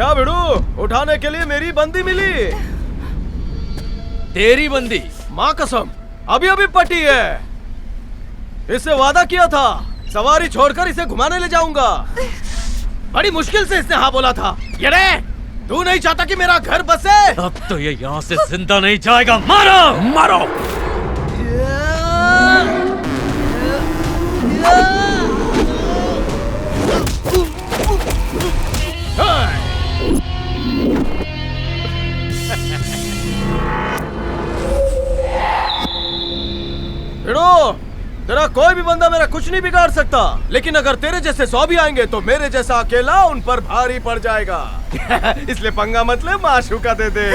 क्या भिड़ू, उठाने के लिए मेरी बंदी मिली? तेरी बंदी? माँ कसम, अभी अभी पटी है। इससे वादा किया था सवारी छोड़कर इसे घुमाने ले जाऊंगा। बड़ी मुश्किल से इसने हाँ बोला था। ये रे, तू नहीं चाहता कि मेरा घर बसे? अब तो ये यहाँ से जिंदा नहीं जाएगा। मारो मारो। भिड़ो, तेरा कोई भी बंदा मेरा कुछ नहीं बिगाड़ सकता, लेकिन अगर तेरे जैसे 100 भी आएंगे तो मेरे जैसा अकेला उन पर भारी पड़ जाएगा। इसलिए पंगा मत ले, माशूका दे दे।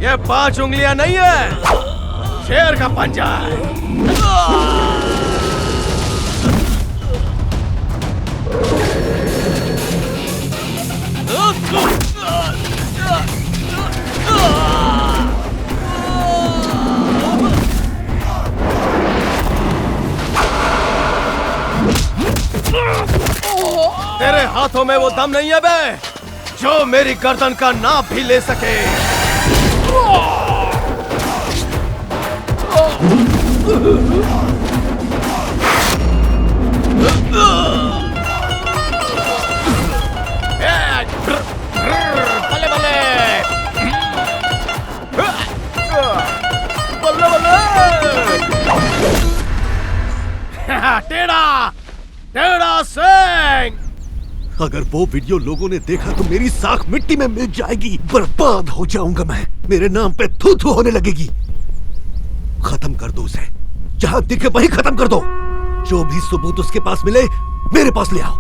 ये 5 उंगलियां नहीं है, शेर का पंजा है। तेरे हाथों में वो दम नहीं है बे, जो मेरी गर्दन का नाप भी ले सके। बल्ले बल्ले, बल्ले बल्ले। टेढ़ा टेढ़ा सिंह। अगर वो वीडियो लोगों ने देखा तो मेरी साख मिट्टी में मिल जाएगी, बर्बाद हो जाऊंगा मैं। मेरे नाम पे थू थू होने लगेगी। खत्म कर दो उसे, जहां दिखे वहीं खत्म कर दो। जो भी सबूत उसके पास मिले मेरे पास ले आओ।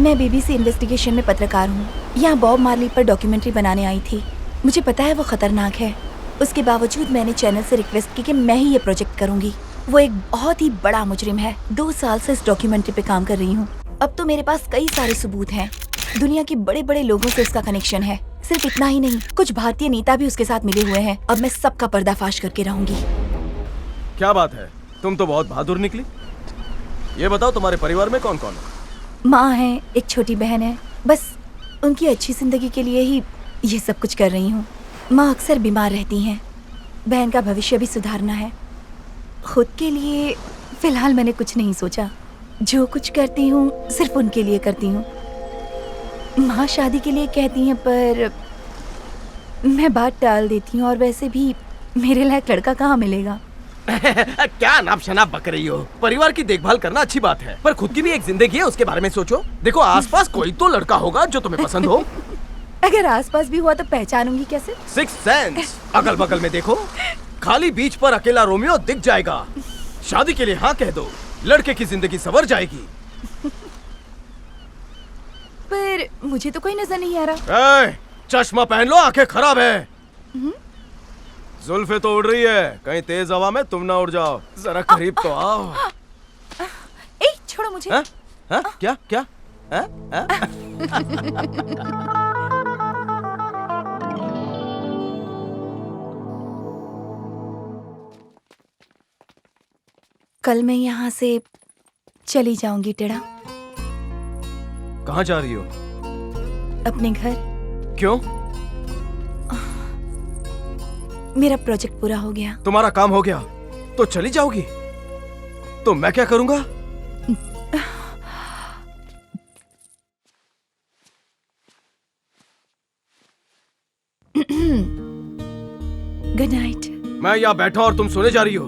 मैं बीबीसी इन्वेस्टिगेशन में पत्रकार हूँ। यहाँ बॉब मार्ली पर डॉक्यूमेंट्री बनाने आई थी। मुझे पता है वो खतरनाक है, उसके बावजूद मैंने चैनल से रिक्वेस्ट की कि मैं ही ये प्रोजेक्ट करूंगी। वो एक बहुत ही बड़ा मुजरिम है। 2 साल से इस डॉक्यूमेंट्री पे काम कर रही हूँ। अब तो मेरे पास कई सारे सबूत हैं। दुनिया के बड़े बड़े लोगों से उसका कनेक्शन है। सिर्फ इतना ही नहीं, कुछ भारतीय नेता भी उसके साथ मिले हुए हैं। अब मैं सबका पर्दाफाश करके रहूंगी। क्या बात है, तुम तो बहुत बहादुर निकली। ये बताओ, तुम्हारे परिवार में कौन कौन है? माँ है, एक छोटी बहन है। बस उनकी अच्छी जिंदगी के लिए ही ये सब कुछ कर रही हूँ। माँ अक्सर बीमार रहती हैं। बहन का भविष्य भी सुधारना है। खुद के लिए फिलहाल मैंने कुछ नहीं सोचा। जो कुछ करती हूँ सिर्फ उनके लिए करती हूँ। माँ शादी के लिए कहती हैं पर मैं बात टाल देती हूँ, और वैसे भी मेरे लायक लड़का कहाँ मिलेगा। क्या नाप शनाप बक रही हो? परिवार की देखभाल करना अच्छी बात है, पर खुद की भी एक जिंदगी है, उसके बारे में सोचो। देखो आसपास कोई तो लड़का होगा जो तुम्हें पसंद हो। अगर आसपास भी हुआ तो पहचानूंगी कैसे? 6th sense. अगल बगल में देखो, खाली बीच पर अकेला रोमियो दिख जाएगा। शादी के लिए हाँ कह दो, लड़के की जिंदगी संवर जाएगी। पर मुझे तो कोई नजर नहीं आ रहा। चश्मा पहन लो, आंखें खराब है। जुल्फे तो उड़ रही है, कहीं तेज हवा में तुम ना उड़ जाओ। जरा करीब तो आओ। ए, छोड़ो मुझे। हा? हा? क्या क्या? हा? हा? कल मैं यहाँ से चली जाऊंगी टेढ़ा। कहाँ जा रही हो? अपने घर। क्यों? मेरा प्रोजेक्ट पूरा हो गया। तुम्हारा काम हो गया तो चली जाओगी? तो मैं क्या करूंगा? Good night. मैं यहाँ बैठा और तुम सोने जा रही हो।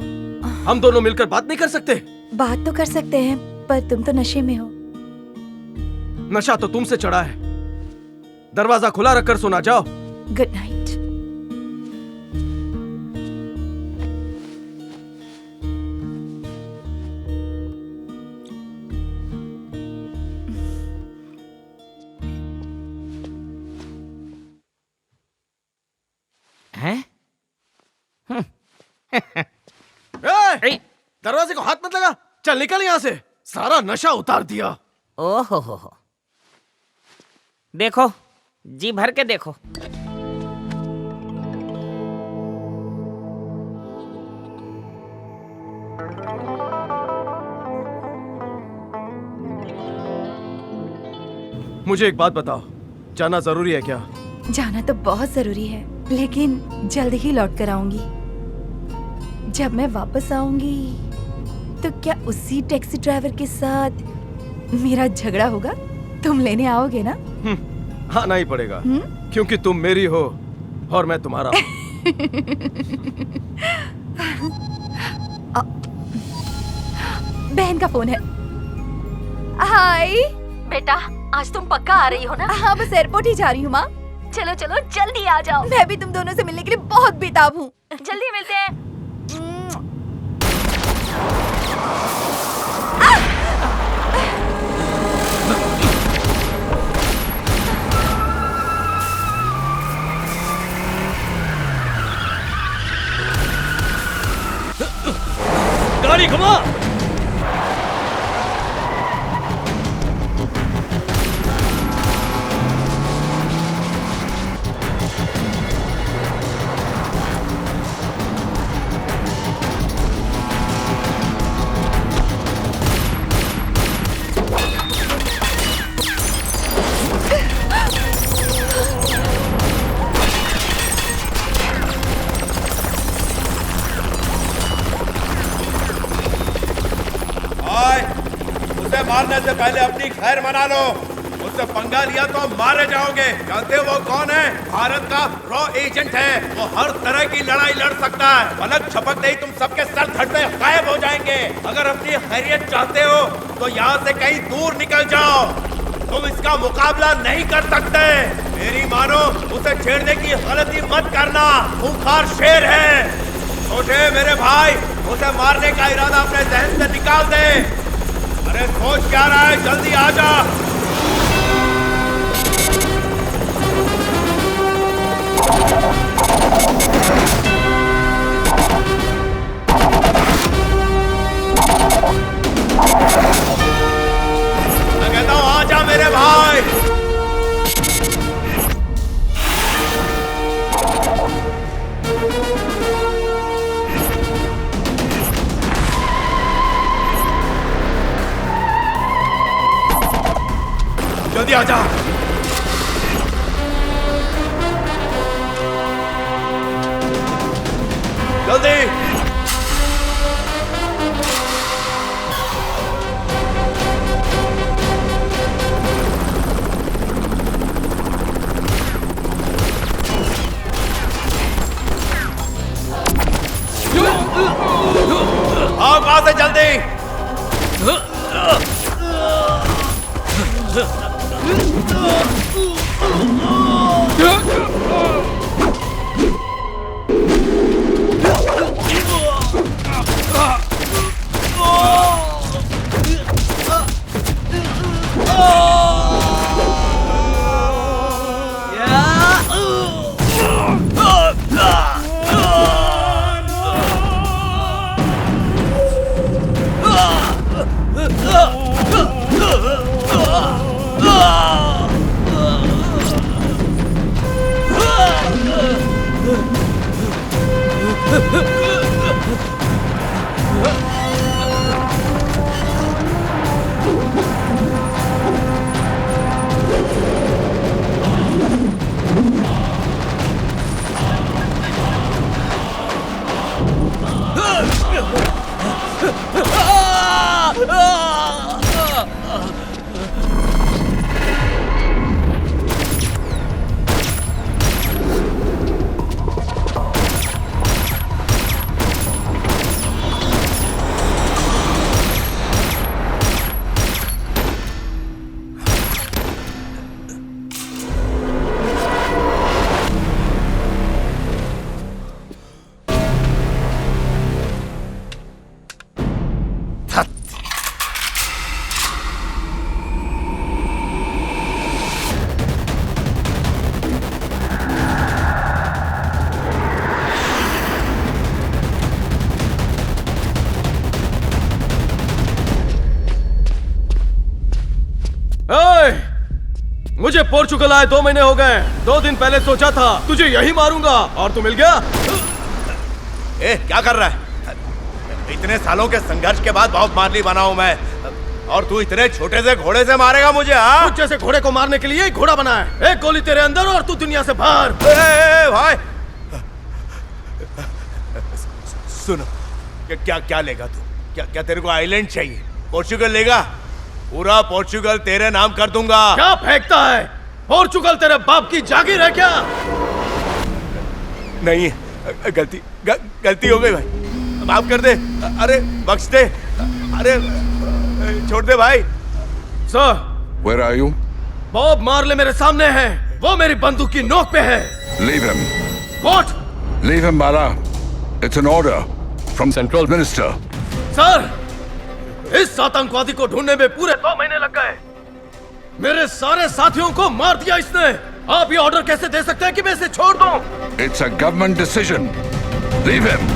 हम दोनों मिलकर बात नहीं कर सकते? बात तो कर सकते हैं, पर तुम तो नशे में हो। नशा तो तुमसे चढ़ा है। दरवाजा खुला रखकर सोना, जाओ। Good night. हैं? ए, दरवाजे को हाथ मत लगा, चल निकल यहां से। सारा नशा उतार दिया। ओहो हो। देखो, जी भर के देखो। मुझे एक बात बताओ, जाना जरूरी है क्या? जाना तो बहुत जरूरी है, लेकिन जल्द ही लौट कर आऊंगी। जब मैं वापस आऊंगी तो क्या उसी टैक्सी ड्राइवर के साथ मेरा झगड़ा होगा? तुम लेने आओगे ना? आना ही पड़ेगा, क्योंकि तुम मेरी हो और मैं तुम्हारा हूं। बहन का फोन है। हाय बेटा, आज तुम पक्का आ रही हो ना? हाँ, बस एयरपोर्ट ही जा रही हूँ माँ। चलो चलो जल्दी आ जाओ। मैं भी तुम दोनों से मिलने के लिए बहुत बेताब हूँ। जल्दी मिलते हैं। गाड़ी घुमा। उसे मारने से पहले अपनी खैर मना लो। उससे पंगा लिया तो मारे जाओगे। जानते हो वो कौन है? भारत का रॉ एजेंट है। वो हर तरह की लड़ाई लड़ सकता है। पलक झपकते ही तुम सबके सर धड़ पे गायब हो जाएंगे। अगर अपनी खैरियत चाहते हो तो यहाँ से कहीं दूर निकल जाओ। तुम इसका मुकाबला नहीं कर सकते। मेरी मानो, उसे छेड़ने की गलती मत करना। खूंखार शेर है। छोटे मेरे भाई, उसे मारने का इरादा अपने जहन से निकाल दे। अरे सोच क्या रहा है? जल्दी आ जा। मैं कहता हूँ आ जा मेरे भाई। जल्दी आ जा। जल्दी। आओ वहां से जल्दी। ओए, मुझे पोर्चुगल आए 2 महीने हो गए। 2 दिन पहले सोचा था तुझे यही मारूंगा और तू मिल गया। ए, क्या कर रहा है? इतने सालों के संघर्ष के बाद बहुत मार्ली बना हूं मैं, और तू इतने छोटे से घोड़े से मारेगा मुझे? हाँ, कुछ जैसे घोड़े को मारने के लिए ही घोड़ा बना है। एक गोली तेरे अंदर और तू दुनिया से बाहर। भाई सुनो, क्या क्या लेगा तू? क्या तेरे को आइलैंड चाहिए? पोर्चुगल लेगा? पूरा पोर्चुगल तेरे नाम कर दूंगा। क्या फेंकता है? पोर्चुगल तेरे बाप की जागीर है क्या? नहीं, गलती हो गई भाई, माफ कर दे। अरे बख्श दे, अरे छोड़ दे भाई। Sir, Where are you? Bob Marley मेरे सामने है। वो मेरी बंदूक की नोक पे है। Leave him. What? Leave him, Bala. It's an order from Central Minister. Sir, इस आतंकवादी को ढूंढने में पूरे 2 महीने लग गए। मेरे सारे साथियों को मार दिया इसने। आप ये ऑर्डर कैसे दे सकते हैं कि मैं इसे छोड़ दूं? It's a government decision. Leave him.